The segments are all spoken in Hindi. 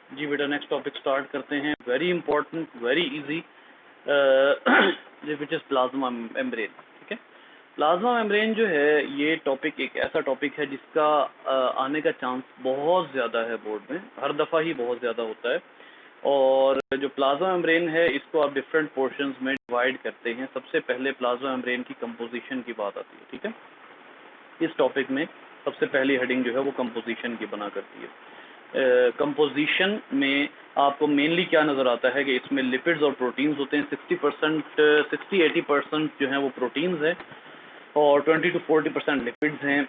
जी बेटा, नेक्स्ट टॉपिक स्टार्ट करते हैं। Very important, very easy, which is plasma membrane. ठीक है, प्लाज्मा मेम्ब्रेन जो है ये टॉपिक एक ऐसा टॉपिक है जिसका आने का चांस बहुत ज़्यादा है बोर्ड में, हर दफ़ा ही बहुत ज़्यादा होता है। और जो प्लाज्मा मेम्ब्रेन है इसको आप डिफरेंट पोर्शंस में डिवाइड करते हैं। सबसे पहले प्लाज्मा मेम्ब्रेन की कंपोजिशन की बात आती है। ठीक है, इस टॉपिक में सबसे पहली हेडिंग जो है वो कंपोजिशन की बना करती है। कंपोजिशन में आपको मेनली क्या नज़र आता है कि इसमें लिपिड्स और प्रोटीन्स होते हैं। 60-80% जो हैं वो प्रोटीन्स हैं और 20-40% लिपिड्स हैं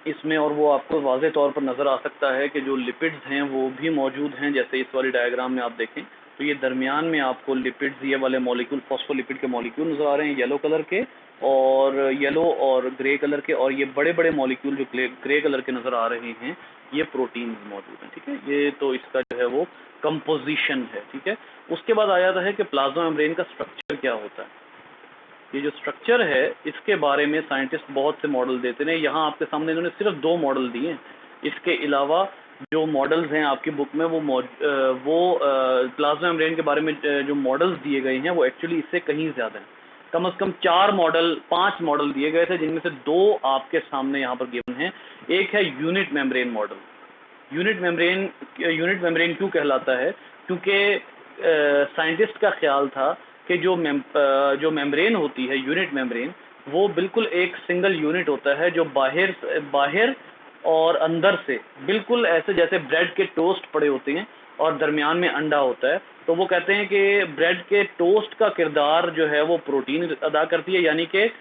इसमें। और वो आपको वाज़े तौर पर नज़र आ सकता है कि जो लिपिड्स हैं वो भी मौजूद हैं, जैसे इस वाली डायग्राम में आप देखें तो ये दरमियान में आपको लिपिड्स, ये वाले मॉलिक्यूल, फॉस्फोलिपिड के मॉलिक्यूल नज़र आ रहे हैं येलो कलर के, और येलो और ग्रे कलर के, और ये बड़े बड़े मॉलिक्यूल जो ग्रे कलर के नज़र आ रहे हैं ये प्रोटीन्स मौजूद हैं। ठीक है, ये तो इसका जो है वो कंपोजिशन है। ठीक है, उसके बाद आ जाता है कि प्लाज्मा मेम्ब्रेन का स्ट्रक्चर क्या होता है। ये जो स्ट्रक्चर है इसके बारे में साइंटिस्ट बहुत से मॉडल देते हैं। यहाँ आपके सामने इन्होंने सिर्फ 2 मॉडल दिए हैं। इसके अलावा जो मॉडल्स हैं आपकी बुक में वो प्लाज्मा मेम्ब्रेन के बारे में जो मॉडल्स दिए गए हैं वो एक्चुअली इससे कहीं ज़्यादा हैं। कम से कम 4 मॉडल 5 मॉडल दिए गए थे, जिनमें से 2 आपके सामने यहाँ पर गिवन हैं। एक है unit membrane model. Unit membrane क्यों कहलाता है? क्योंकि साइंटिस्ट का ख्याल था कि जो मेम्ब्रेन होती है यूनिट मेम्ब्रेन, वो बिल्कुल एक सिंगल यूनिट होता है जो बाहर और अंदर से बिल्कुल ऐसे जैसे ब्रेड के टोस्ट पड़े होते हैं और दरमियान में अंडा होता है। तो वो कहते हैं कि ब्रेड के टोस्ट का किरदार जो है वो प्रोटीन अदा करती है, यानी कि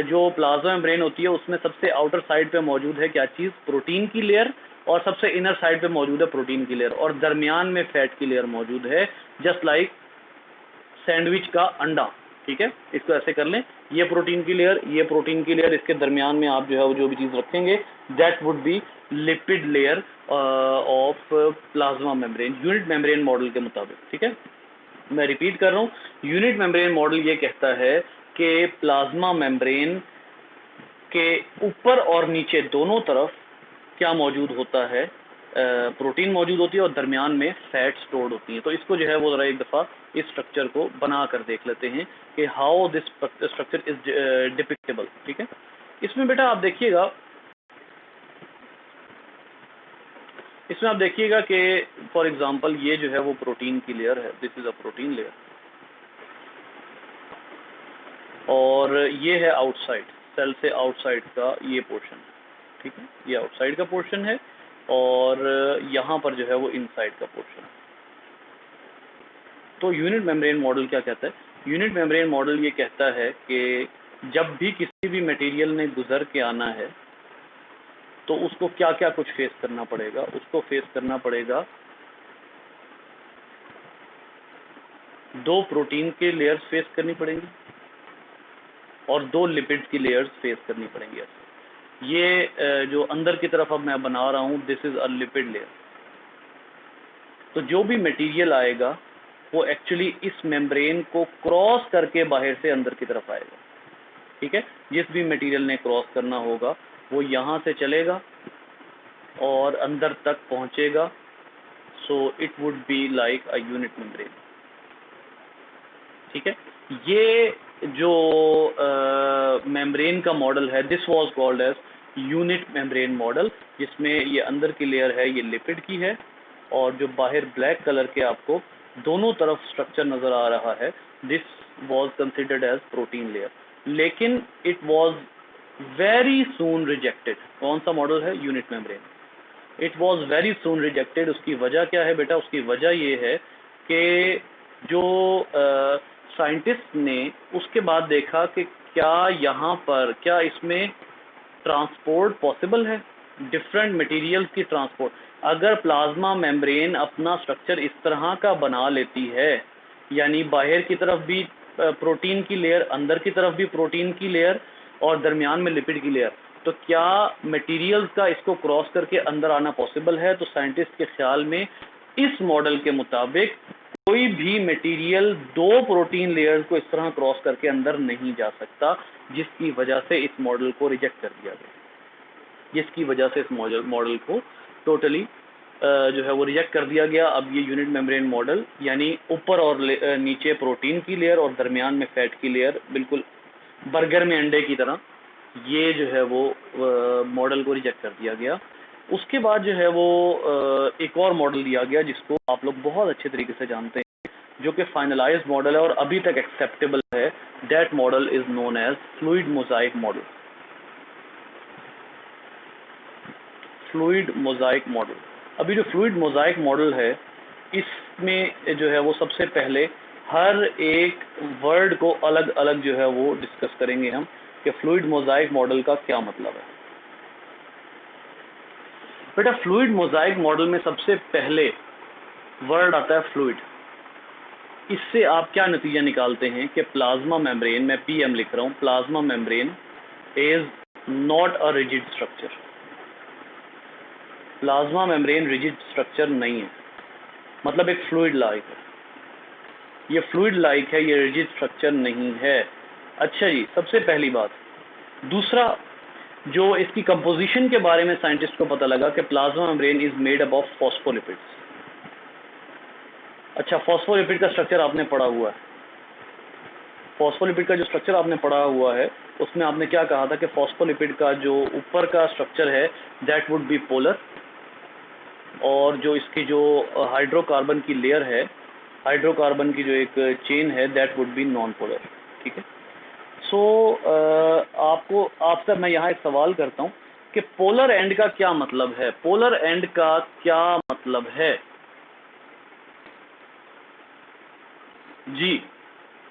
जो प्लाज्मा मेम्ब्रेन होती है उसमें सबसे आउटर साइड पे मौजूद है क्या चीज़? प्रोटीन की लेयर, और सबसे इनर साइड पे मौजूद है प्रोटीन की लेयर, और दरमियान में फैट की लेयर मौजूद है, जस्ट लाइक सैंडविच का अंडा। ठीक है, इसको ऐसे कर लें, ये प्रोटीन की लेयर, ये प्रोटीन की लेयर, इसके दरमियान में आप जो है वो जो भी चीज़ रखेंगे that would be lipid layer of plasma membrane, unit membrane model के मुताबिक। ठीक है, मैं रिपीट कर रहा हूँ, यूनिट मेम्ब्रेन मॉडल ये कहता है कि प्लाज्मा मेम्ब्रेन के ऊपर और नीचे दोनों तरफ क्या मौजूद होता है? प्रोटीन मौजूद होती है और दरमियान में फैट स्टोर्ड होती है। तो इसको जो है वो ज़रा एक दफ़ा इस स्ट्रक्चर को बना कर देख लेते हैं कि हाउ दिस स्ट्रक्चर इज डिपिक्टेबल। ठीक है, इसमें बेटा आप देखिएगा, इसमें आप देखिएगा कि फॉर एग्जांपल ये जो है वो प्रोटीन की लेयर है, this is a protein layer, और ये है आउटसाइड, सेल से आउटसाइड का ये पोर्शन है। ठीक है, ये आउटसाइड का पोर्शन है और यहाँ पर जो है वो इनसाइड का पोर्शन है। तो यूनिट मेम्ब्रेन मॉडल क्या कहता है? यूनिट मेम्ब्रेन मॉडल ये कहता है कि जब भी किसी भी मटेरियल ने गुजर के आना है तो उसको क्या क्या कुछ फेस करना पड़ेगा। उसको फेस करना पड़ेगा 2 प्रोटीन के लेयर्स फेस करनी पड़ेंगी और 2 लिपिड्स की लेयर्स फेस करनी पड़ेंगी। ये जो अंदर की तरफ अब मैं बना रहा हूँ, this is a lipid layer. तो जो भी मटेरियल आएगा वो एक्चुअली इस मेम्ब्रेन को क्रॉस करके बाहर से अंदर की तरफ आएगा। ठीक है, जिस भी मटेरियल ने क्रॉस करना होगा वो यहाँ से चलेगा और अंदर तक पहुँचेगा। So it would be like a unit membrane. ठीक है, ये जो मेम्ब्रेन का मॉडल है, this was called as unit membrane model, जिसमें ये अंदर की लेयर है ये लिपिड की है और जो बाहर ब्लैक कलर के आपको दोनों तरफ स्ट्रक्चर नज़र आ रहा है, this was considered as protein layer. लेकिन it was very soon rejected. कौन सा मॉडल है? Unit membrane. It was very soon rejected. उसकी वजह क्या है बेटा? उसकी वजह ये है कि जो साइंटिस्ट ने उसके बाद देखा कि क्या इसमें ट्रांसपोर्ट पॉसिबल है, डिफरेंट मटेरियल्स की ट्रांसपोर्ट। अगर प्लाज्मा मेम्ब्रेन अपना स्ट्रक्चर इस तरह का बना लेती है, यानी बाहर की तरफ भी प्रोटीन की लेयर, अंदर की तरफ भी प्रोटीन की लेयर और दरमियान में लिपिड की लेयर, तो क्या मटेरियल्स का इसको क्रॉस करके अंदर आना पॉसिबल है? तो साइंटिस्ट के ख्याल में इस मॉडल के मुताबिक कोई भी मटेरियल 2 प्रोटीन लेयर्स को इस तरह क्रॉस करके अंदर नहीं जा सकता, जिसकी वजह से इस मॉडल को रिजेक्ट कर दिया गया, जिसकी वजह से इस मॉडल को टोटली जो है वो रिजेक्ट कर दिया गया। अब ये यूनिट मेम्ब्रेन मॉडल यानी ऊपर और नीचे प्रोटीन की लेयर और दरमियान में फैट की लेयर, बिल्कुल बर्गर में अंडे की तरह, ये जो है वो मॉडल को रिजेक्ट कर दिया गया। उसके बाद जो है वो एक और मॉडल दिया गया जिसको आप लोग बहुत अच्छे तरीके से जानते हैं, जो कि फाइनलाइज्ड मॉडल है और अभी तक एक्सेप्टेबल है। That model is known as fluid mosaic model. Fluid mosaic model, अभी जो फ्लूइड मोजाइक मॉडल है इसमें जो है वो सबसे पहले हर एक वर्ड को अलग अलग जो है वो डिस्कस करेंगे हम कि फ्लूइड मोजाइक मॉडल का क्या मतलब है। बेटा फ्लूइड मोजाइक मॉडल में सबसे पहले वर्ड आता है फ्लूइड। इससे आप क्या नतीजा निकालते हैं कि प्लाज्मा मेम्ब्रेन, मैं पीएम लिख रहा हूं, plasma membrane is not a rigid structure. Plasma membrane rigid structure नहीं है, मतलब एक फ्लूइड लाइक है। ये फ्लूइड लाइक है, ये रिजिड स्ट्रक्चर नहीं है। अच्छा जी, सबसे पहली बात। दूसरा, जो इसकी कंपोजिशन के बारे में साइंटिस्ट को पता लगा कि plasma membrane is made up of phospholipids. अच्छा, फॉस्फोलिपिड का स्ट्रक्चर आपने पढ़ा हुआ है। फॉस्फोलिपिड का जो स्ट्रक्चर आपने पढ़ा हुआ है उसमें आपने क्या कहा था कि फॉस्फोलिपिड का जो ऊपर का स्ट्रक्चर है दैट वुड बी पोलर, और जो इसकी जो हाइड्रोकार्बन की लेयर है, हाइड्रोकार्बन की जो एक चेन है that would be non polar. ठीक है। सो आपसे मैं यहाँ एक सवाल करता हूँ कि पोलर एंड का क्या मतलब है। पोलर एंड का क्या मतलब है जी?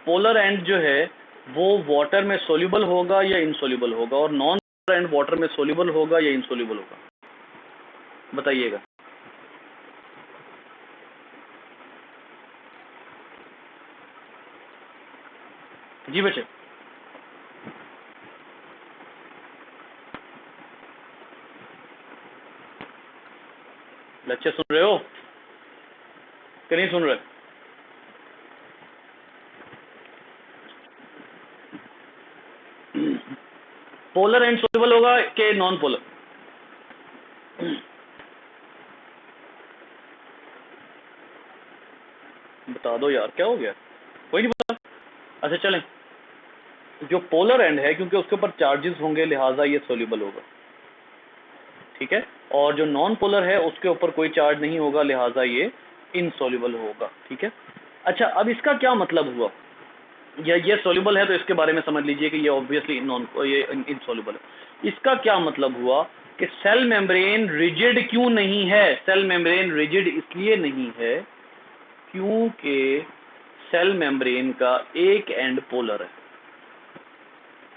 पोलर एंड जो है वो वाटर में सोल्यूबल होगा या इनसोल्यूबल होगा, और नॉन पोलर एंड वाटर में सोल्यूबल होगा या इनसोल्यूबल होगा, बताइएगा। जी बच्चे, लेक्चर सुन रहे हो कि नहीं सुन रहे? पोलर एंड सोल्यूबल होगा कि नॉन पोलर? बता दो यार, क्या हो गया? कोई नहीं पता? अच्छा चलें, जो पोलर एंड है क्योंकि उसके ऊपर चार्जेस होंगे लिहाजा ये सोल्यूबल होगा। ठीक है। और जो नॉन पोलर है उसके ऊपर कोई चार्ज नहीं होगा लिहाजा ये इनसोल्यूबल होगा। ठीक है। अच्छा, अब इसका क्या मतलब हुआ? ये सोल्यूबल है तो इसके बारे में समझ लीजिए कि ये ऑब्वियसली ये इनसोल्यूबल है। इसका क्या मतलब हुआ कि सेल मेम्ब्रेन रिजिड क्यों नहीं है? सेल मेम्ब्रेन रिजिड इसलिए नहीं है क्योंकि सेल मेम्ब्रेन का एक एंड पोलर है,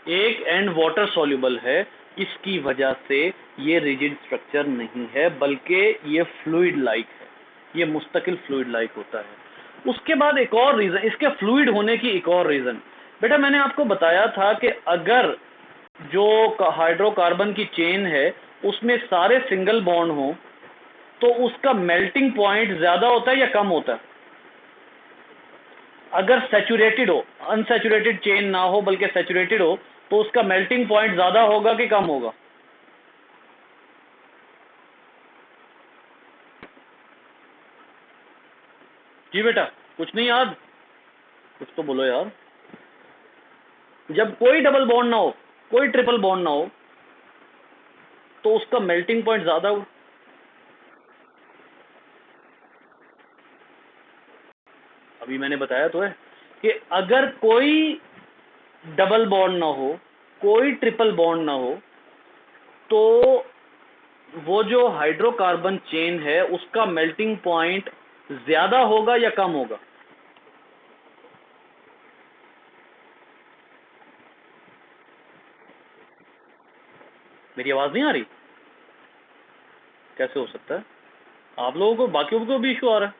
एक एंड वाटर सॉल्युबल है। इसकी वजह से ये रिजिड स्ट्रक्चर नहीं है बल्कि ये फ्लूइड लाइक है, ये मुस्तकिल फ्लूइड लाइक होता है। उसके बाद एक और रीजन, इसके फ्लूइड होने की एक और रीजन, बेटा मैंने आपको बताया था कि अगर जो हाइड्रोकार्बन की चेन है उसमें सारे सिंगल बॉन्ड हो तो उसका मेल्टिंग पॉइंट ज्यादा होता है या कम होता है? अगर सैचुरेटेड हो, अनसैचुरेटेड चेन ना हो बल्कि सैचुरेटेड हो, तो उसका मेल्टिंग पॉइंट ज्यादा होगा कि कम होगा? जी बेटा, कुछ नहीं याद? कुछ तो बोलो यार। जब कोई डबल बॉन्ड ना हो, कोई ट्रिपल बॉन्ड ना हो, तो उसका मेल्टिंग पॉइंट ज्यादा हो। अभी मैंने बताया तो है कि अगर कोई डबल बॉन्ड ना हो, कोई ट्रिपल बॉन्ड ना हो, तो वो जो हाइड्रोकार्बन चेन है उसका मेल्टिंग पॉइंट ज्यादा होगा या कम होगा? मेरी आवाज नहीं आ रही? कैसे हो सकता है? आप लोगों को, बाकियों को भी इशू आ रहा है?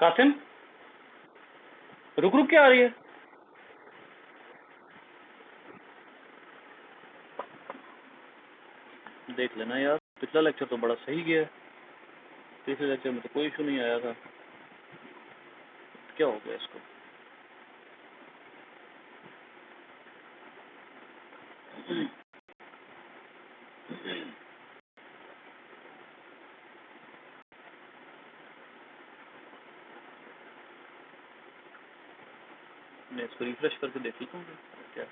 कासिम, रुक रुक के आ रही है? देख लेना यार, पिछला लेक्चर तो बड़ा सही गया है, पिछले लेक्चर में तो कोई इशू नहीं आया था, क्या हो गया इसको? मैं इसको रिफ्रेश करके देख लेता हूँ क्या।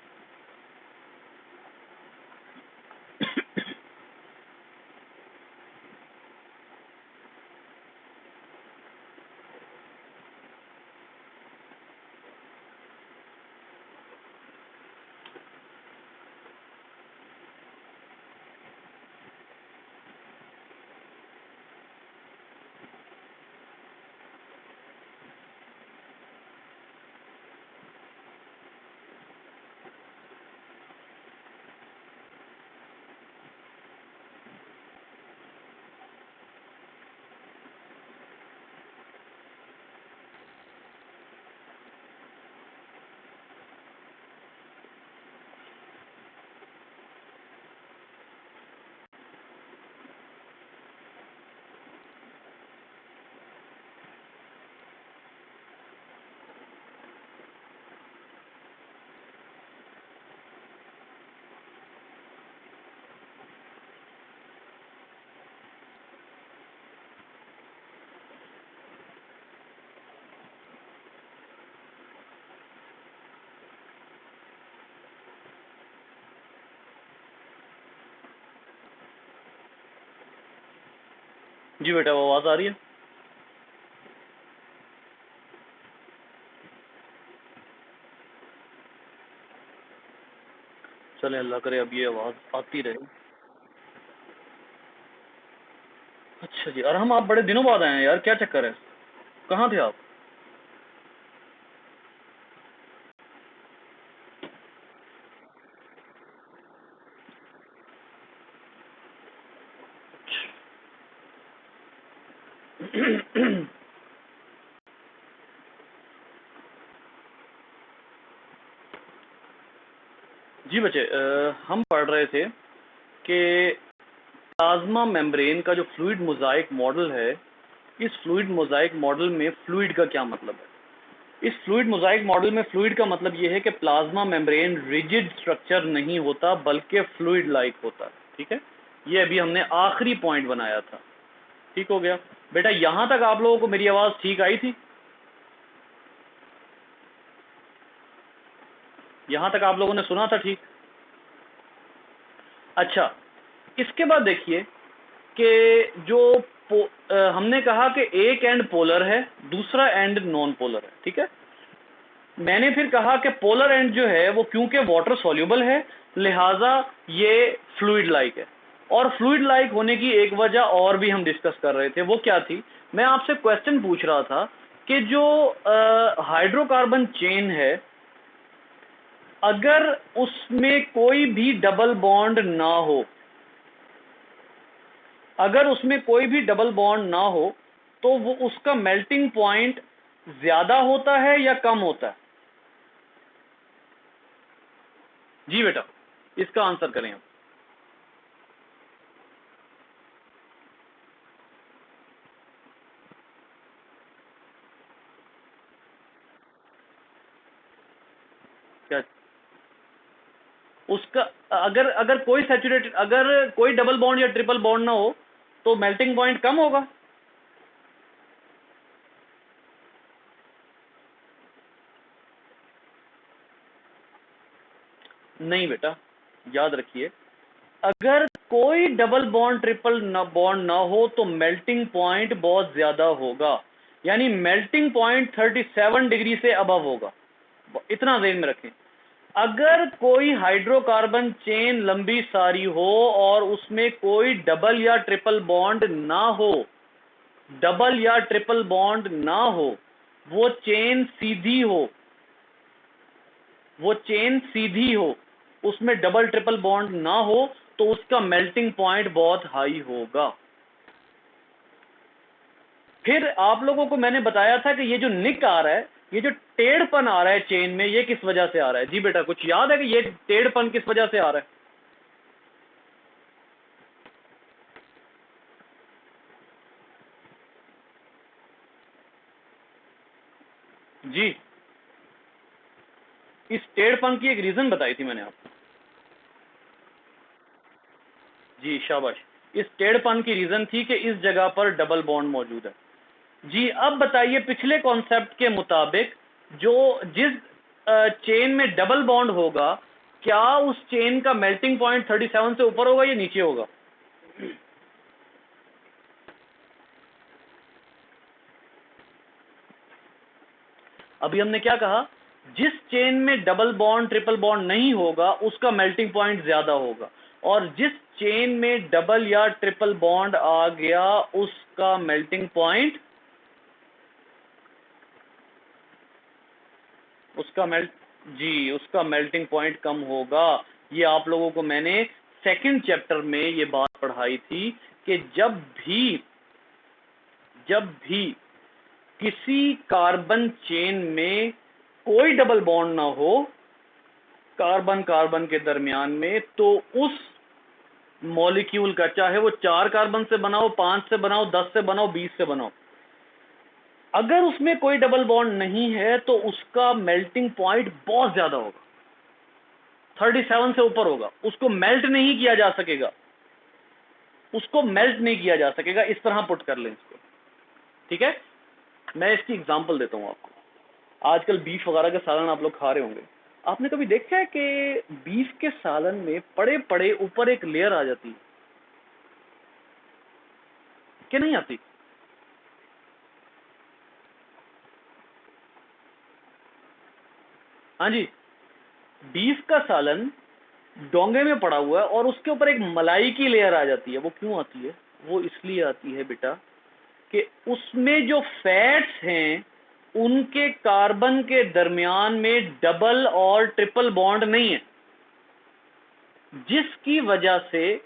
जी बेटा, वो आवाज़ आ रही है? चले, अल्लाह करे अब ये आवाज़ आती रहे। अच्छा जी, और हम आप बड़े दिनों बाद आए हैं यार, क्या चक्कर है? कहाँ थे आप? जी बच्चे, हम पढ़ रहे थे कि प्लाज्मा मेम्ब्रेन का जो फ्लूइड मोजाइक मॉडल है, इस फ्लूइड मोजाइक मॉडल में फ्लूइड का क्या मतलब है। इस फ्लूइड मोजाइक मॉडल में फ्लूइड का मतलब ये है कि प्लाज्मा मेम्ब्रेन रिजिड स्ट्रक्चर नहीं होता बल्कि फ्लूइड लाइक होता है। ठीक है, ये अभी हमने आखिरी पॉइंट बनाया था। ठीक हो गया बेटा, यहां तक आप लोगों को मेरी आवाज़ ठीक आई थी? यहां तक आप लोगों ने सुना था ठीक? अच्छा, इसके बाद देखिए कि जो हमने कहा कि एक एंड पोलर है, दूसरा एंड नॉन पोलर है। ठीक है, मैंने फिर कहा कि पोलर एंड जो है वो क्योंकि वाटर सॉल्युबल है, लिहाजा ये फ्लूइड लाइक है। और फ्लूइड लाइक होने की एक वजह और भी हम डिस्कस कर रहे थे, वो क्या थी? मैं आपसे क्वेश्चन पूछ रहा था कि जो हाइड्रोकार्बन चेन है, अगर उसमें कोई भी डबल बॉन्ड ना हो, अगर उसमें कोई भी डबल बॉन्ड ना हो, तो वो उसका मेल्टिंग पॉइंट ज्यादा होता है या कम होता है? जी बेटा, इसका आंसर करें आप। क्या उसका, अगर अगर कोई सैचुरेटेड, अगर कोई डबल बॉन्ड या ट्रिपल बॉन्ड ना हो तो मेल्टिंग पॉइंट कम होगा? नहीं बेटा, याद रखिए, अगर कोई डबल बॉन्ड ट्रिपल बॉन्ड ना हो तो मेल्टिंग पॉइंट बहुत ज्यादा होगा, यानी मेल्टिंग पॉइंट 37 डिग्री से अबव होगा। इतना ध्यान में रखें। अगर कोई हाइड्रोकार्बन चेन लंबी सारी हो और उसमें कोई डबल या ट्रिपल बॉन्ड ना हो, डबल या ट्रिपल बॉन्ड ना हो, वो चेन सीधी हो, वो चेन सीधी हो, उसमें डबल ट्रिपल बॉन्ड ना हो, तो उसका मेल्टिंग पॉइंट बहुत हाई होगा। फिर आप लोगों को मैंने बताया था कि ये जो निक आ रहा है, ये जो टेढ़पन आ रहा है चेन में, ये किस वजह से आ रहा है? जी बेटा, कुछ याद है कि ये टेढ़पन किस वजह से आ रहा है? जी, इस टेढ़पन की एक रीजन बताई थी मैंने आपको। जी शाबाश, इस टेढ़पन की रीजन थी कि इस जगह पर डबल बॉन्ड मौजूद है। जी, अब बताइए, पिछले कॉन्सेप्ट के मुताबिक जो जिस चेन में डबल बॉन्ड होगा, क्या उस चेन का मेल्टिंग पॉइंट 37 से ऊपर होगा या नीचे होगा? अभी हमने क्या कहा, जिस चेन में डबल बॉन्ड ट्रिपल बॉन्ड नहीं होगा उसका मेल्टिंग पॉइंट ज्यादा होगा, और जिस चेन में डबल या ट्रिपल बॉन्ड आ गया उसका मेल्टिंग पॉइंट उसका मेल्टिंग पॉइंट कम होगा। ये आप लोगों को मैंने सेकंड चैप्टर में ये बात पढ़ाई थी कि जब भी किसी कार्बन चेन में कोई डबल बॉन्ड ना हो कार्बन कार्बन के दरमियान में, तो उस मॉलिक्यूल का, चाहे वो 4 कार्बन से बनाओ, 5 से बनाओ, 10 से बनाओ, 20 से बनाओ, अगर उसमें कोई डबल बॉन्ड नहीं है तो उसका मेल्टिंग पॉइंट बहुत ज्यादा होगा, 37 से ऊपर होगा। उसको मेल्ट नहीं किया जा सकेगा, इस तरह पुट कर लें इसको, ठीक है। मैं इसकी एग्जांपल देता हूं आपको। आजकल बीफ वगैरह के सालन आप लोग खा रहे होंगे, आपने कभी देखा है कि बीफ के सालन में पड़े पड़े ऊपर एक लेयर आ जाती है कि नहीं आती? हाँ जी, बीफ का सालन डोंगे में पड़ा हुआ है और उसके ऊपर एक मलाई की लेयर आ जाती है। वो क्यों आती है? वो इसलिए आती है बेटा कि उसमें जो फैट्स हैं उनके कार्बन के दरमियान में डबल और ट्रिपल बॉन्ड नहीं है, जिसकी वजह से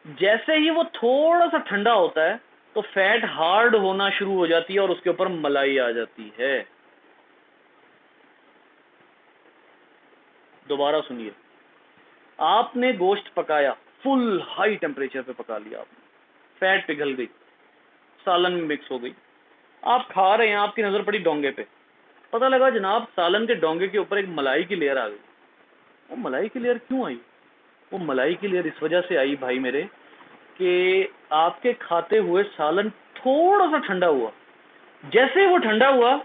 जैसे ही वो थोड़ा सा ठंडा होता है तो फैट हार्ड होना शुरू हो जाती है और उसके ऊपर मलाई आ जाती है। दोबारा सुनिए, आपने गोश्त पकाया, फुल हाई टेम्परेचर पे पका लिया आपने, फैट पिघल गई, सालन में मिक्स हो गई, आप खा रहे हैं, आपकी नजर पड़ी डोंगे पे, पता लगा जनाब सालन के डोंगे के ऊपर एक मलाई की लेयर आ गई। वो मलाई की लेयर क्यों आई? वो मलाई की लेयर इस वजह से आई भाई मेरे कि आपके खाते हुए सालन थोड़ा सा ठंडा हुआ, जैसे वो ठंडा हुआ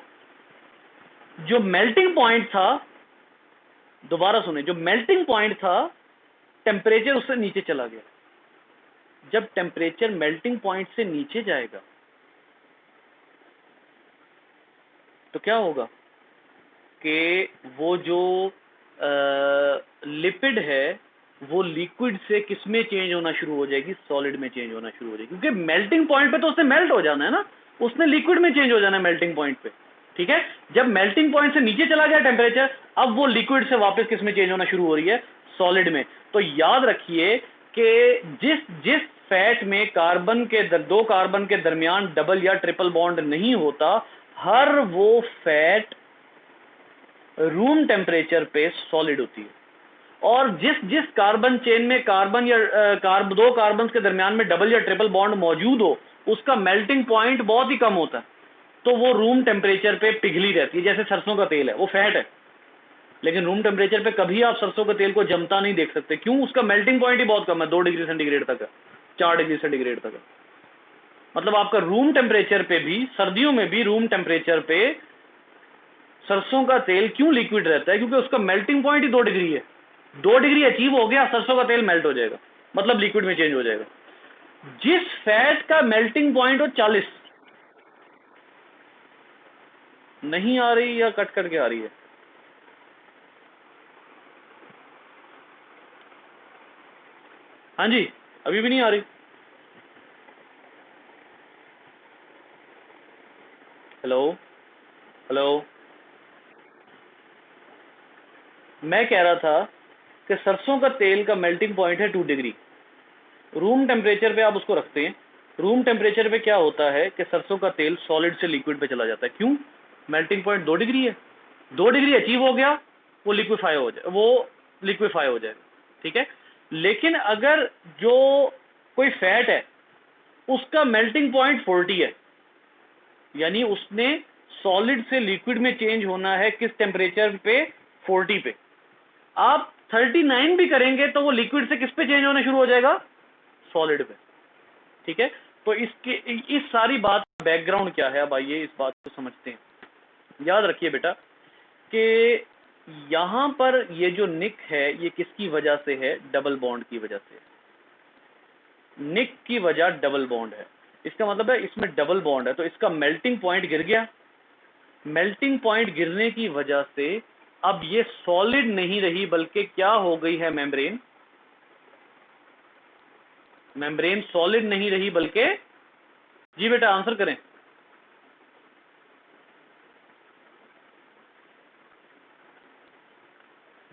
जो मेल्टिंग पॉइंट था, दोबारा सुने, जो मेल्टिंग पॉइंट था टेम्परेचर उससे नीचे चला गया। जब टेम्परेचर मेल्टिंग पॉइंट से नीचे जाएगा तो क्या होगा कि वो जो लिपिड है वो लिक्विड से किस में चेंज होना शुरू हो जाएगी? सॉलिड में चेंज होना शुरू हो जाएगी, क्योंकि मेल्टिंग पॉइंट पे तो उसने मेल्ट हो जाना है ना, उसने लिक्विड में चेंज हो जाना है मेल्टिंग पॉइंट पे, ठीक है। जब मेल्टिंग पॉइंट से नीचे चला गया टेम्परेचर, अब वो लिक्विड से वापस किस में चेंज होना शुरू हो रही है? सॉलिड में। तो याद रखिए कि जिस फैट में दो कार्बन के दरमियान डबल या ट्रिपल बॉन्ड नहीं होता, हर वो फैट रूम टेम्परेचर पे सॉलिड होती है, और जिस कार्बन चेन में दो कार्बन के दरमियान में डबल या ट्रिपल बॉन्ड मौजूद हो उसका मेल्टिंग पॉइंट बहुत ही कम होता है, तो वो रूम टेम्परेचर पे पिघली रहती है। जैसे सरसों का तेल है, वो फैट है, लेकिन रूम टेम्परेचर पे कभी आप सरसों के तेल को जमता नहीं देख सकते। क्यों? उसका मेल्टिंग पॉइंट ही बहुत कम है, 2 डिग्री सेंटीग्रेड तक है, 4 डिग्री सेंटीग्रेड तक है। मतलब आपका रूम टेम्परेचर पे भी, सर्दियों में भी रूम टेम्परेचर पे सरसों का तेल क्यों लिक्विड रहता है? क्योंकि उसका मेल्टिंग पॉइंट ही 2 डिग्री है। 2 डिग्री अचीव हो गया, सरसों का तेल मेल्ट हो जाएगा, मतलब लिक्विड में चेंज हो जाएगा। जिस फैट का मेल्टिंग पॉइंट हो 40, नहीं आ रही या कट कट के आ रही है? हाँ जी, अभी भी नहीं आ रही? हेलो हेलो, मैं कह रहा था कि सरसों का तेल का मेल्टिंग पॉइंट है 2 डिग्री। रूम टेम्परेचर पे आप उसको रखते हैं, रूम टेम्परेचर पे क्या होता है कि सरसों का तेल सॉलिड से लिक्विड पे चला जाता है। क्यों? मेल्टिंग पॉइंट 2 डिग्री है, 2 डिग्री अचीव हो गया, वो लिक्विफाई हो जाएगा, ठीक है। लेकिन अगर जो कोई फैट है उसका मेल्टिंग पॉइंट 40 है, यानी उसने सॉलिड से लिक्विड में चेंज होना है किस टेम्परेचर पे? 40 पे। आप 39 भी करेंगे तो वो लिक्विड से किस पे चेंज होना शुरू हो जाएगा? सॉलिड पे, ठीक है। तो इस सारी बात का बैकग्राउंड क्या है, अब आइए इस बात को समझते हैं। याद रखिए बेटा कि यहां पर ये जो निक है ये किसकी वजह से है? डबल बॉन्ड की वजह से। निक की वजह डबल बॉन्ड है, इसका मतलब है इसमें डबल बॉन्ड है, तो इसका मेल्टिंग पॉइंट गिर गया। मेल्टिंग पॉइंट गिरने की वजह से अब ये सॉलिड नहीं रही बल्कि क्या हो गई है? मेम्ब्रेन। मेम्ब्रेन सॉलिड नहीं रही बल्कि, जी बेटा आंसर करें।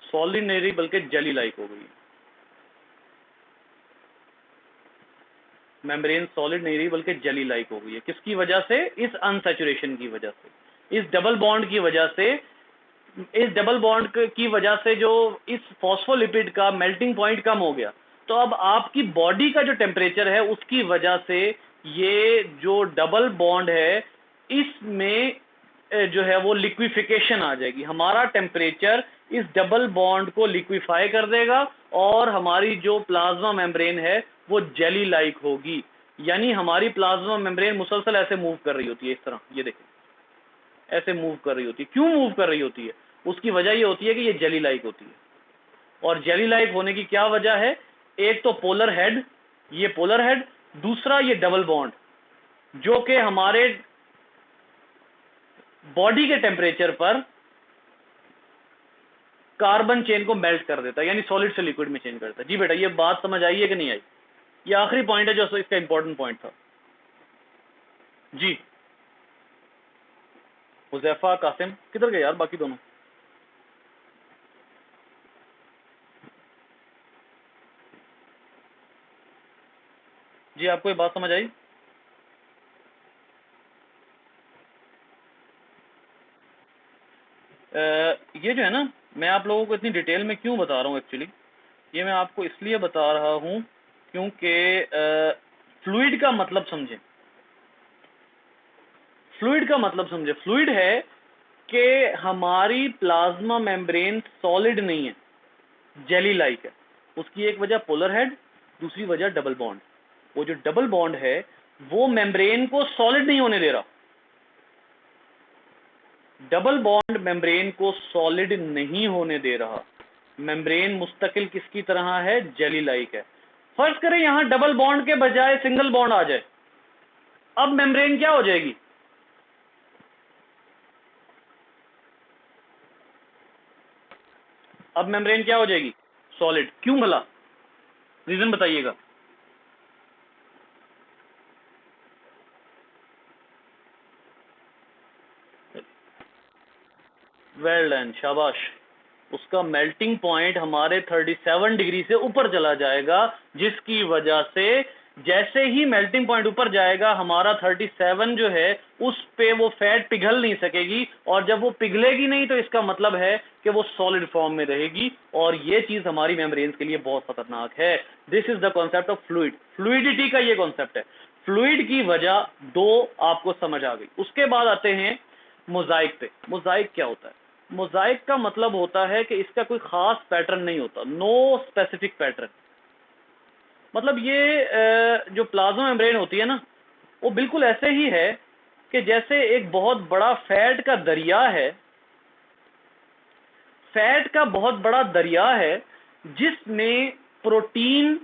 सॉलिड नहीं रही बल्कि जेली लाइक हो गई। मेम्ब्रेन सॉलिड नहीं रही बल्कि जेली लाइक हो गई है। किसकी वजह से? इस अनसैचुरेशन की वजह से, इस डबल बॉन्ड की वजह से। इस डबल बॉन्ड की वजह से जो इस फॉस्फोलिपिड का मेल्टिंग पॉइंट कम हो गया, तो अब आपकी बॉडी का जो टेम्परेचर है उसकी वजह से ये जो डबल बॉन्ड है इसमें जो है वो लिक्विफिकेशन आ जाएगी। हमारा टेम्परेचर इस डबल बॉन्ड को लिक्विफाई कर देगा और हमारी जो प्लाज्मा मेम्ब्रेन है वो जेली लाइक होगी। यानी हमारी प्लाज्मा मेम्ब्रेन मुसलसल ऐसे मूव कर रही होती है, इस तरह, ये देखिए ऐसे मूव कर रही होती है। क्यों मूव कर रही होती है? उसकी वजह ये होती है कि ये जेली लाइक होती है। और जेली लाइक होने की क्या वजह है? एक तो पोलर हेड, ये पोलर हेड, दूसरा ये डबल बॉन्ड जो कि हमारे बॉडी के टेम्परेचर पर कार्बन चेन को मेल्ट कर देता है, यानी सॉलिड से लिक्विड में चेंज करता है। जी बेटा, ये बात समझ आई है कि नहीं आई? ये आखिरी पॉइंट है जो इसका इंपॉर्टेंट पॉइंट था। जी हुजैफा, कासिम किधर गए यार बाकी दोनों? जी आपको ये बात समझ आई? ये जो है ना, मैं आप लोगों को इतनी डिटेल में क्यों बता रहा हूँ एक्चुअली, ये मैं आपको इसलिए बता रहा हूँ क्योंकि फ्लूइड का मतलब समझें। फ्लूइड का मतलब समझे। फ्लूइड है कि हमारी प्लाज्मा मेम्ब्रेन सॉलिड नहीं है, जेली लाइक है। उसकी एक वजह पोलर हेड, दूसरी वजह डबल बॉन्ड। वो जो डबल बॉन्ड है वो मेम्ब्रेन को सॉलिड नहीं होने दे रहा। डबल बॉन्ड मेम्ब्रेन को सॉलिड नहीं होने दे रहा। मेम्ब्रेन मुस्तकिल किसकी तरह है? जेली लाइक है। फर्ज करें यहां डबल बॉन्ड के बजाय सिंगल बॉन्ड आ जाए, अब मेम्ब्रेन क्या हो जाएगी? अब मेम्ब्रेन क्या हो जाएगी? सॉलिड। क्यों भला? रीजन बताइएगा। वेल डन, शाबाश। उसका मेल्टिंग पॉइंट हमारे 37 डिग्री से ऊपर चला जाएगा, जिसकी वजह से जैसे ही मेल्टिंग पॉइंट ऊपर जाएगा हमारा 37 जो है उस पे वो फैट पिघल नहीं सकेगी, और जब वो पिघलेगी नहीं तो इसका मतलब है कि वो सॉलिड फॉर्म में रहेगी, और ये चीज हमारी मेम्ब्रेन्स के लिए बहुत खतरनाक है। This is the concept of fluid. Fluidity का ये कॉन्सेप्ट है। फ्लूइड की वजह दो आपको समझ आ गई। उसके बाद आते हैं मोजाइक पे। मोजाइक क्या होता है? मोजाइक का मतलब होता है कि इसका कोई खास पैटर्न नहीं होता, नो स्पेसिफिक पैटर्न। मतलब ये जो प्लाज्मा मेम्ब्रेन होती है ना, वो बिल्कुल ऐसे ही है कि जैसे एक बहुत बड़ा फैट का दरिया है, फैट का बहुत बड़ा दरिया है जिसमें प्रोटीन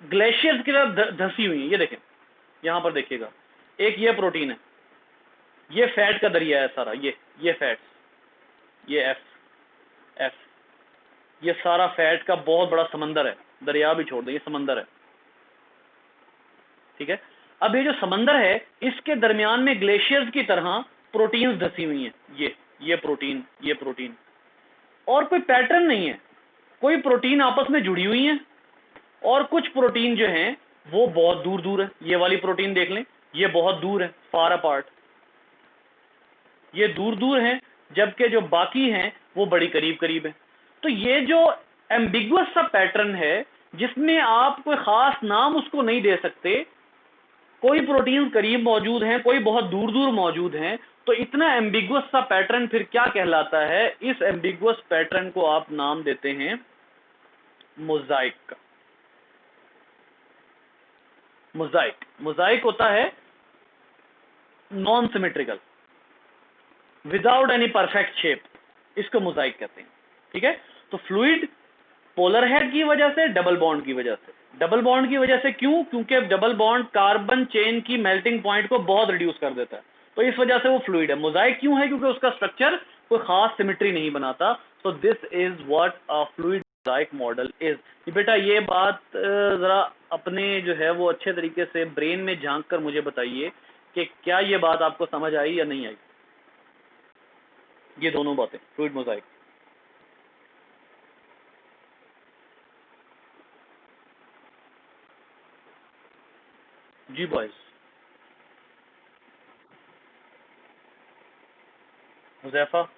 ग्लेशियर्स की तरह धंसी हुई है। ये देखें, यहां पर देखिएगा, एक ये प्रोटीन है, ये फैट का दरिया है सारा, ये फैट्स, ये एफ एफ ये सारा फैट का बहुत बड़ा समंदर है। दरिया भी छोड़ दो, ये समंदर है, ठीक है। अब ये जो समंदर है इसके दरमियान में ग्लेशियर्स की तरह प्रोटीन्स धसी हुई हैं। ये प्रोटीन, ये प्रोटीन, और कोई पैटर्न नहीं है। कोई प्रोटीन आपस में जुड़ी हुई हैं और कुछ प्रोटीन जो हैं वो बहुत दूर दूर है। ये वाली प्रोटीन देख लें, ये बहुत दूर है, फार अपार्ट, ये दूर दूर हैं, जबकि जो बाकी हैं वो बड़ी करीब करीब है। तो ये जो एम्बिगुअस सा पैटर्न है जिसमें आप कोई खास नाम उसको नहीं दे सकते, कोई प्रोटीन करीब मौजूद हैं, कोई बहुत दूर दूर मौजूद हैं, तो इतना एम्बिगुअस सा पैटर्न फिर क्या कहलाता है? इस एम्बिगुअस पैटर्न को आप नाम देते हैं मोजाइक का। मोजाइक, मोजाइक होता है non symmetrical, without any perfect shape. इसको मोजाइक कहते हैं। ठीक है, तो फ्लूइड पोलर हेड की वजह से, डबल बॉन्ड की वजह से। डबल बॉन्ड की वजह से क्यों? क्योंकि डबल बॉन्ड कार्बन चेन की मेल्टिंग पॉइंट को बहुत रिड्यूस कर देता है, तो इस वजह से वो फ्लूइड है। मोजाइक क्यों है? क्योंकि उसका स्ट्रक्चर कोई खास सिमेट्री नहीं बनाता। So this is what a fluid mosaic model is. बेटा ये बात जरा अपने जो है वो अच्छे तरीके से ब्रेन में झांक कर मुझे बताइए कि क्या ये बात आपको समझ आई या नहीं आई, ये दोनों बातें, फ्लूइड मोजाइक। जी बॉयज, हुजैफा।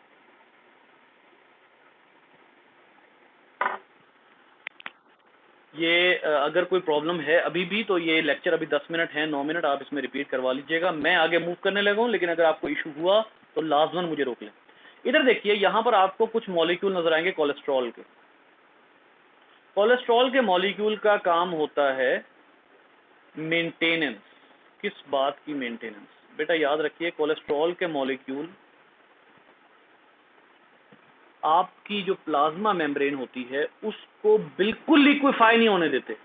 ये अगर कोई प्रॉब्लम है अभी भी तो ये लेक्चर अभी 10 मिनट है, 9 मिनट आप इसमें रिपीट करवा लीजिएगा। मैं आगे मूव करने लगा हूँ, लेकिन अगर आपको इशू हुआ तो लाजमन मुझे रोक लें। इधर देखिए, यहाँ पर आपको कुछ मॉलिक्यूल नजर आएंगे कोलेस्ट्रॉल के। कोलेस्ट्रॉल के मॉलिक्यूल का काम होता है मेंटेनेंस। किस बात की मेंटेनेंस? बेटा याद रखिए, कोलेस्ट्रॉल के मॉलिक्यूल आपकी जो प्लाज्मा मेम्ब्रेन होती है उसको बिल्कुल लिक्विफाई नहीं होने देते।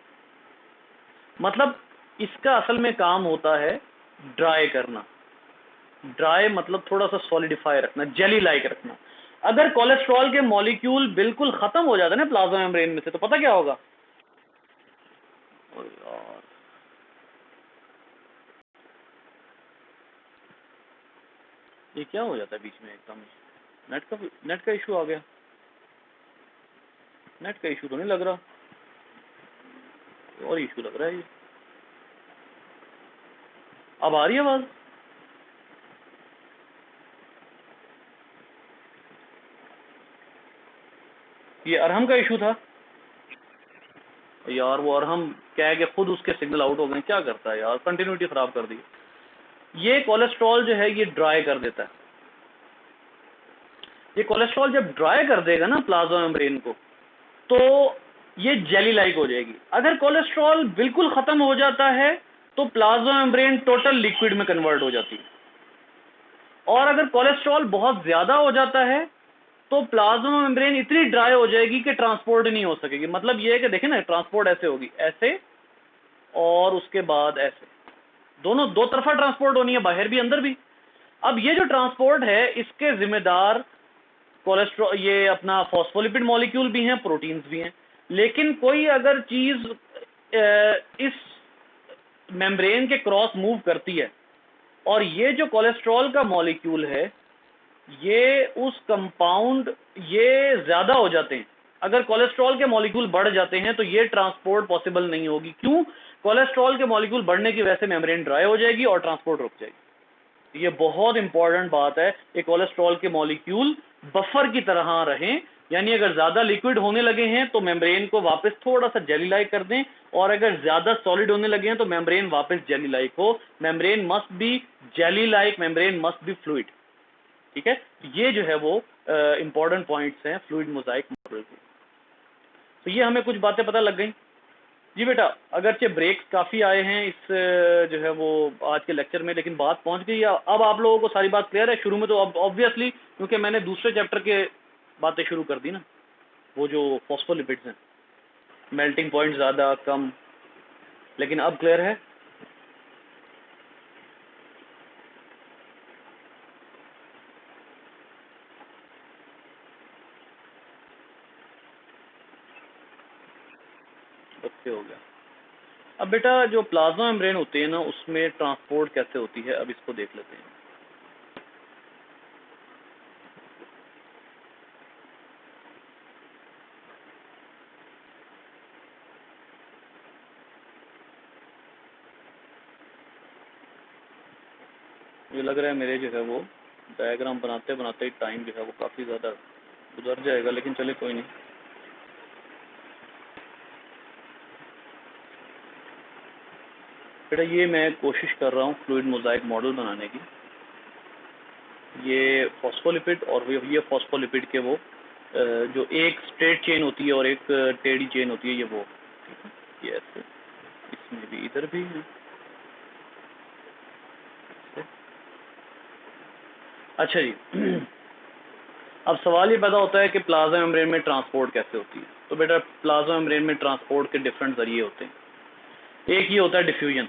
मतलब इसका असल में काम होता है ड्राई करना। ड्राई मतलब थोड़ा सा सॉलिडिफाई रखना, जेली लाइक रखना। अगर कोलेस्ट्रॉल के मॉलिक्यूल बिल्कुल खत्म हो जाते हैं ना प्लाज्मा मेम्ब्रेन में से, तो पता क्या होगा? ओ यार, ये क्या हो जाता है बीच में एकदम? नेट का इशू आ गया। नेट का इशू तो नहीं लग रहा, और इशू लग रहा है ये। अब आ रही है आवाज? ये अरहम का इशू था यार। वो अरहम क्या है कि खुद उसके सिग्नल आउट हो गए। क्या करता है यार, कंटिन्यूटी खराब कर दी। ये कोलेस्ट्रॉल जो है ये ड्राई कर देता है। ये कोलेस्ट्रॉल जब ड्राई कर देगा ना प्लाज्मा मेम्ब्रेन को, तो ये जेली लाइक हो जाएगी। अगर कोलेस्ट्रॉल बिल्कुल खत्म हो जाता है तो प्लाज्मा मेम्ब्रेन टोटल लिक्विड में कन्वर्ट हो जाती है। और अगर कोलेस्ट्रॉल बहुत ज्यादा हो जाता है तो प्लाज्मा मेम्ब्रेन इतनी ड्राई हो जाएगी कि ट्रांसपोर्ट नहीं हो सकेगी। मतलब ये है कि देखें ना, ट्रांसपोर्ट ऐसे होगी, ऐसे और उसके बाद ऐसे, दोनों दो तरफा ट्रांसपोर्ट होनी है, बाहर भी अंदर भी। अब ये जो ट्रांसपोर्ट है इसके जिम्मेदार कोलेस्ट्रॉल, ये अपना फॉस्फोलिपिड मॉलिक्यूल भी हैं, प्रोटीन्स भी हैं। लेकिन कोई अगर चीज इस मेम्ब्रेन के क्रॉस मूव करती है और ये जो कोलेस्ट्रॉल का मॉलिक्यूल है ये उस कंपाउंड, ये ज्यादा हो जाते हैं। अगर कोलेस्ट्रॉल के मॉलिक्यूल बढ़ जाते हैं तो ये ट्रांसपोर्ट पॉसिबल नहीं होगी। क्यों? कोलेस्ट्रॉल के मॉलिक्यूल बढ़ने की वजह से मेम्ब्रेन ड्राई हो जाएगी और ट्रांसपोर्ट रुक जाएगी। ये बहुत इंपॉर्टेंट बात है कि कोलेस्ट्रॉल के मॉलिक्यूल बफर की तरह रहें। यानी अगर ज्यादा लिक्विड होने लगे हैं तो मेम्ब्रेन को वापस थोड़ा सा जेली लाइक कर दें, और अगर ज्यादा सॉलिड होने लगे हैं तो मेम्ब्रेन वापस जेली लाइक हो। Membrane must be jelly like, membrane must be fluid. ठीक है, ये जो है वो इंपॉर्टेंट पॉइंट्स हैं फ्लूइड मोजाइक मॉडल के। तो ये हमें कुछ बातें पता लग गई। जी बेटा, अगरचे ब्रेक्स काफ़ी आए हैं इस जो है वो आज के लेक्चर में, लेकिन बात पहुंच गई है। अब आप लोगों को सारी बात क्लियर है। शुरू में तो अब ऑब्वियसली, क्योंकि मैंने दूसरे चैप्टर के बातें शुरू कर दी ना, वो जो फॉस्फोलिपिड्स हैं, मेल्टिंग पॉइंट ज़्यादा कम, लेकिन अब क्लियर है। ओके, हो गया। अब बेटा जो प्लाज्मा मेम्ब्रेन होती है ना, उसमें ट्रांसपोर्ट कैसे होती है, अब इसको देख लेते हैं। मुझे लग रहा है मेरे जो है वो डायग्राम बनाते बनाते ही टाइम जो है वो काफ़ी ज़्यादा गुजर जाएगा, लेकिन चले कोई नहीं। बेटा ये मैं कोशिश कर रहा हूँ फ्लूइड मोजाइक मॉडल बनाने की। ये फॉस्फोलिपिड और ये फॉस्फोलिपिड के वो जो एक स्ट्रेट चेन होती है और एक टेढ़ी चेन होती है, ये वो, ठीक है, ये ऐसे, इसमें भी, इधर भी है। अच्छा जी, अब सवाल ये पैदा होता है कि प्लाज्मा मेम्ब्रेन में ट्रांसपोर्ट कैसे होती है। तो बेटा प्लाज्मा मेम्ब्रेन में ट्रांसपोर्ट के डिफरेंट जरिए होते हैं। एक ये होता है डिफ्यूजन,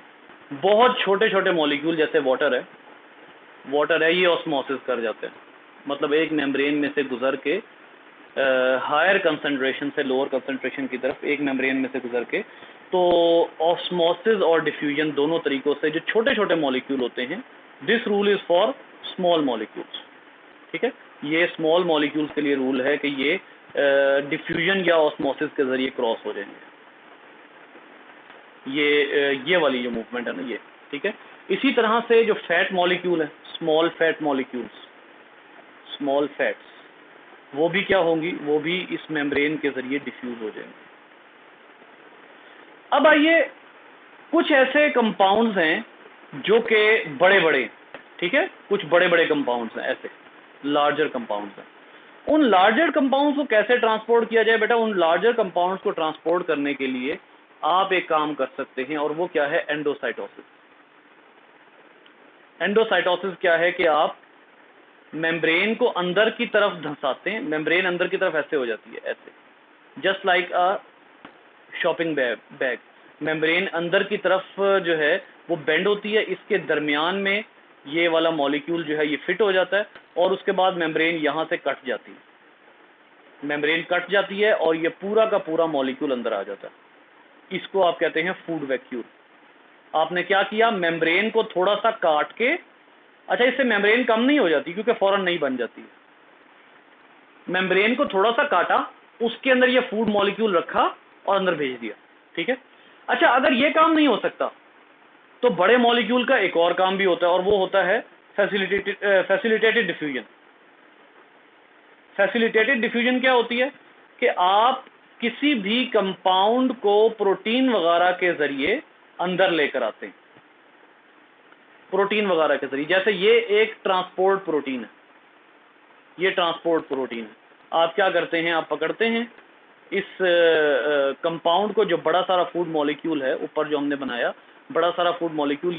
बहुत छोटे छोटे मॉलिक्यूल जैसे वाटर है ये ऑस्मोसिस कर जाते हैं, मतलब एक मेम्ब्रेन में से गुजर के हायर कंसंट्रेशन से लोअर कंसंट्रेशन की तरफ एक मेम्ब्रेन में से गुजर के, तो ऑस्मोसिस और डिफ्यूजन दोनों तरीकों से जो छोटे छोटे मॉलिक्यूल होते हैं, this rule is for small molecules. ठीक है, ये स्मॉल मॉलिक्यूल्स के लिए रूल है कि ये डिफ्यूजन या ऑस्मोसिस के जरिए क्रॉस हो जाएंगे, ये वाली जो मूवमेंट है ना ये। ठीक है, इसी तरह से जो फैट मॉलिक्यूल है, small fat molecules, small fats, वो भी क्या होंगी, वो भी इस मेम्ब्रेन के जरिए डिफ्यूज हो जाएंगे। अब आइए, कुछ ऐसे कंपाउंड्स हैं जो कि बड़े बड़े, ठीक है, कुछ बड़े बड़े कंपाउंड्स हैं, ऐसे लार्जर कंपाउंड्स हैं। उन लार्जर कंपाउंड्स को कैसे ट्रांसपोर्ट किया जाए? बेटा उन लार्जर कंपाउंड्स को ट्रांसपोर्ट करने के लिए आप एक काम कर सकते हैं, और वो क्या है? एंडोसाइटोसिस। एंडोसाइटोसिस क्या है कि आप मेम्ब्रेन को अंदर की तरफ धंसाते हैं, मेम्ब्रेन अंदर की तरफ ऐसे हो जाती है, ऐसे, जस्ट लाइक अ शॉपिंग बैग। मेम्ब्रेन अंदर की तरफ जो है वो बेंड होती है, इसके दरमियान में ये वाला मॉलिक्यूल जो है ये फिट हो जाता है, और उसके बाद मेम्ब्रेन यहाँ से कट जाती है, मेम्ब्रेन कट जाती है और ये पूरा का पूरा मॉलिक्यूल अंदर आ जाता है। इसको आप कहते हैं फूड वैक्यूल। आपने क्या किया? मेम्ब्रेन को थोड़ा सा काट के, अच्छा इससे मेम्ब्रेन कम नहीं हो जाती क्योंकि फौरन नहीं बन जाती है, मेम्ब्रेन को थोड़ा सा काटा, उसके अंदर ये फूड मॉलिक्यूल रखा और अंदर भेज दिया। ठीक है, अच्छा अगर ये काम नहीं हो सकता तो बड़े मॉलिक्यूल का एक और काम भी होता है, और वो होता है फैसिलिटेटेड डिफ्यूजन। फैसिलिटेटेड डिफ्यूजन क्या होती है कि आप किसी भी कंपाउंड को प्रोटीन वगैरह के जरिए अंदर लेकर आते हैं, प्रोटीन वगैरह के जरिए। जैसे ये एक ट्रांसपोर्ट प्रोटीन है, ये ट्रांसपोर्ट प्रोटीन है। आप क्या करते हैं? आप पकड़ते हैं इस कंपाउंड को, जो बड़ा सारा फूड मॉलिक्यूल है ऊपर जो हमने बनाया, बड़ा सारा फूड मॉलिक्यूल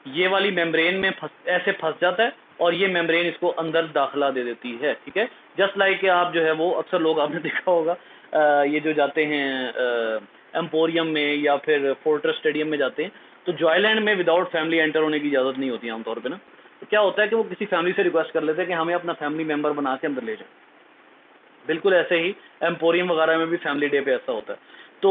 ये वाली मेम्ब्रेन में ऐसे फंस जाता है, और ये मेम्ब्रेन इसको अंदर दाखिला दे देती है। ठीक है, जस्ट लाइक आप जो है वो अक्सर लोग आपने देखा होगा, ये जो जाते हैं एम्पोरियम में या फिर फोर्ट्रेस स्टेडियम में जाते हैं, तो जॉयलैंड में विदाउट फैमिली एंटर होने की इजाज़त नहीं होती आमतौर पे ना। तो क्या होता है कि वो किसी फैमिली से रिक्वेस्ट कर लेते हैं कि हमें अपना फैमिली मेम्बर बना के अंदर ले जाए। बिल्कुल ऐसे ही एम्पोरियम वगैरह में भी फैमिली डे पे ऐसा होता है। तो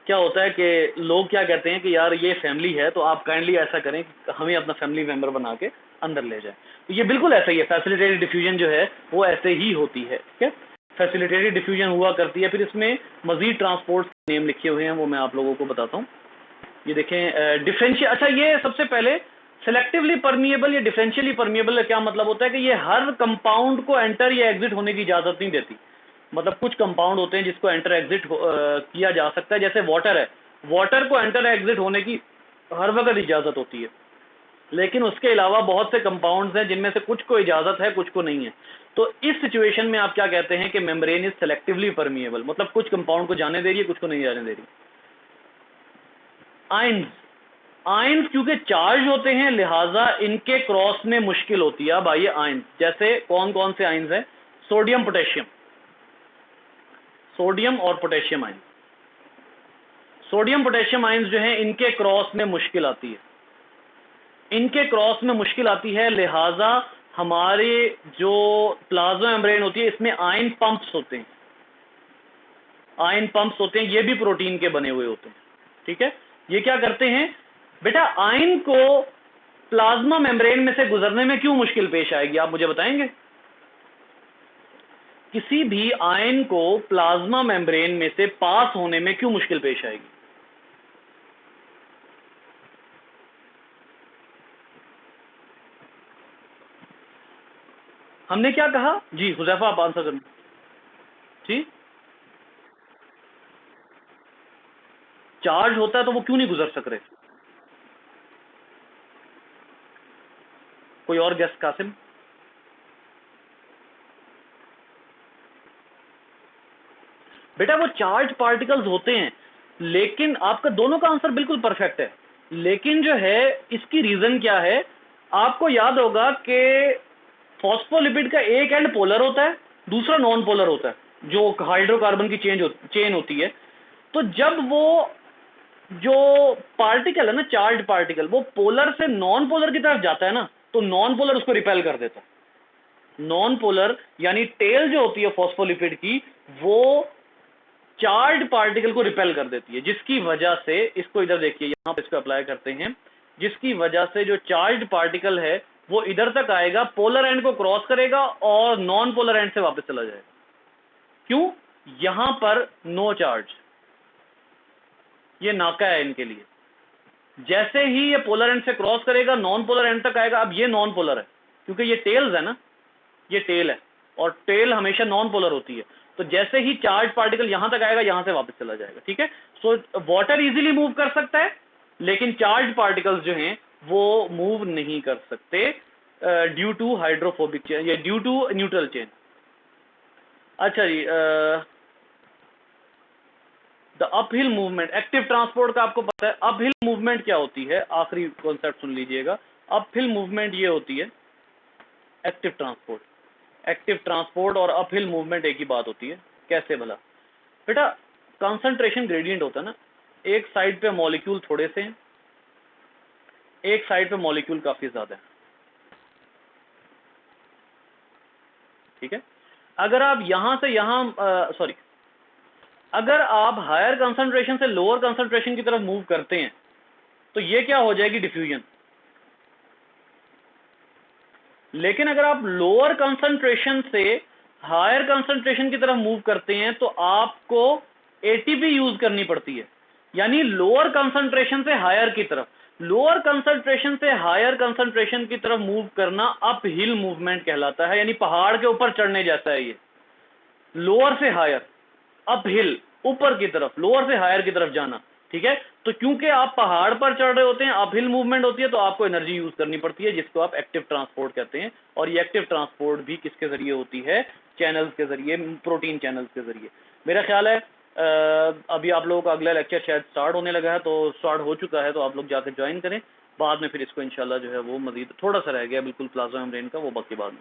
क्या होता है कि लोग क्या कहते हैं कि यार ये फैमिली है, तो आप काइंडली ऐसा करें कि हमें अपना फैमिली मेम्बर बना के अंदर ले जाए। तो ये बिल्कुल ऐसा ही है, फैसिलिटेटेड डिफ्यूजन जो है वो ऐसे ही होती है। ठीक है, फैसिलिटेटेड डिफ्यूजन हुआ करती है। फिर इसमें मजीद ट्रांसपोर्ट नेम लिखे हुए हैं, वो मैं आप लोगों को बताता हूँ। ये देखें डिफरेंशियल, अच्छा ये सबसे पहले सेलेक्टिवली परमिएबल या डिफरेंशियली परमिएबल का क्या मतलब होता है कि ये हर कंपाउंड को एंटर या एग्जिट होने की इजाजत नहीं देती। मतलब कुछ कंपाउंड होते हैं जिसको एंटर एग्जिट किया जा सकता है, जैसे वाटर है, वाटर को एंटर एग्जिट होने की हर वक्त इजाजत होती है, लेकिन उसके अलावा बहुत से कंपाउंड्स हैं जिनमें से कुछ को इजाजत है, कुछ को नहीं है। तो इस सिचुएशन में आप क्या कहते हैं कि मेम्ब्रेन इज सेलेक्टिवली परमिएबल, मतलब कुछ कंपाउंड को जाने दे रही है, कुछ को नहीं जाने दे रही। आयंस, आयंस क्योंकि चार्ज होते हैं लिहाजा इनके क्रॉस में मुश्किल होती है। अब आइए आयंस, जैसे कौन कौन से आयंस हैं? सोडियम पोटेशियम, सोडियम और potassium ions. Sodium potassium ions जो हैं इनके क्रॉस में मुश्किल आती है, इनके क्रॉस में मुश्किल आती है, लिहाजा हमारे जो प्लाज्मा मेम्ब्रेन होती है इसमें आयन पंप्स होते हैं, आयन पंप्स होते हैं, ये भी प्रोटीन के बने हुए होते हैं। ठीक है, ये क्या करते हैं बेटा? आयन को प्लाज्मा मेम्ब्रेन में से गुजरने में क्यों मुश्किल पेश आएगी, आप मुझे बताएंगे? किसी भी आयन को प्लाज्मा मेम्ब्रेन में से पास होने में क्यों मुश्किल पेश आएगी? हमने क्या कहा जी? हुजैफा आप आंसर करें जी। चार्ज होता है तो वो क्यों नहीं गुजर सक रहे? कोई और गेस्ट? कासिम? बेटा वो चार्ज पार्टिकल्स होते हैं, लेकिन आपका दोनों का आंसर बिल्कुल परफेक्ट है, लेकिन जो है इसकी रीजन क्या है? आपको याद होगा कि फॉस्फोलिपिड का एक एंड पोलर होता है, दूसरा नॉन पोलर होता है, जो हाइड्रोकार्बन की चेन होती है। तो जब वो जो पार्टिकल है ना, चार्ज पार्टिकल, वो पोलर से नॉन पोलर की तरफ जाता है ना, तो नॉन पोलर उसको रिपेल कर देता है। नॉन पोलर यानी टेल जो होती है फॉस्फोलिपिड की, वो चार्ज पार्टिकल को रिपेल कर देती है, जिसकी वजह से, इसको इधर देखिए, यहां पे इसको अप्लाई करते हैं, जिसकी वजह से जो चार्ज पार्टिकल है वो इधर तक आएगा, पोलर एंड को क्रॉस करेगा और नॉन पोलर एंड से वापस चला जाएगा। क्यों? यहां पर नो चार्ज, ये नाका है इनके लिए। जैसे ही ये पोलर एंड से क्रॉस करेगा, नॉन पोलर एंड तक आएगा। अब ये नॉन पोलर है क्योंकि ये टेल्स है ना, ये टेल है और टेल हमेशा नॉन पोलर होती है। तो जैसे ही चार्ज पार्टिकल यहां तक आएगा, यहां से वापस चला जाएगा। ठीक है, सो वाटर इजीली मूव कर सकता है, लेकिन चार्ज पार्टिकल्स जो हैं वो मूव नहीं कर सकते ड्यू टू हाइड्रोफोबिक चेन या ड्यू टू न्यूट्रल चेन। अच्छा जी, the uphill movement, active transport का आपको पता है। अपहिल मूवमेंट क्या होती है, आखिरी कॉन्सेप्ट सुन लीजिएगा। अपहिल मूवमेंट ये होती है एक्टिव ट्रांसपोर्ट। एक्टिव ट्रांसपोर्ट और अपहिल मूवमेंट एक ही बात होती है। कैसे भला? बेटा, कंसंट्रेशन ग्रेडियंट होता है ना, एक साइड पे मॉलिक्यूल थोड़े से हैं, एक साइड पे मॉलिक्यूल काफी ज्यादा है। ठीक है, अगर आप यहां से यहां सॉरी अगर आप हायर कंसंट्रेशन से लोअर कंसंट्रेशन की तरफ मूव करते हैं तो ये क्या हो जाएगी, डिफ्यूजन। लेकिन अगर आप लोअर कंसंट्रेशन से हायर कंसंट्रेशन की तरफ मूव करते हैं तो आपको एटीपी यूज करनी पड़ती है, यानी लोअर कंसंट्रेशन से हायर की तरफ। लोअर कंसंट्रेशन से हायर कंसंट्रेशन की तरफ मूव करना अप हिल मूवमेंट कहलाता है, यानी पहाड़ के ऊपर चढ़ने जैसा है ये। लोअर से हायर, अप हिल, ऊपर की तरफ, लोअर से हायर की तरफ जाना। ठीक है, तो क्योंकि आप पहाड़ पर चढ़ रहे होते हैं, अप हिल मूवमेंट होती है, तो आपको एनर्जी यूज करनी पड़ती है, जिसको आप एक्टिव ट्रांसपोर्ट कहते हैं। और ये एक्टिव ट्रांसपोर्ट भी किसके जरिए होती है? चैनल्स के जरिए, प्रोटीन चैनल्स के जरिए। मेरा ख्याल है अभी आप लोगों का अगला लेक्चर शायद स्टार्ट होने लगा है, तो स्टार्ट हो चुका है, तो आप लोग जाकर ज्वाइन करें। बाद में फिर इसको इंशाल्लाह जो है वो मजीद थोड़ा सा रह गया बिल्कुल प्लाज्मा मेम्ब्रेन का, वो बाकी बाद में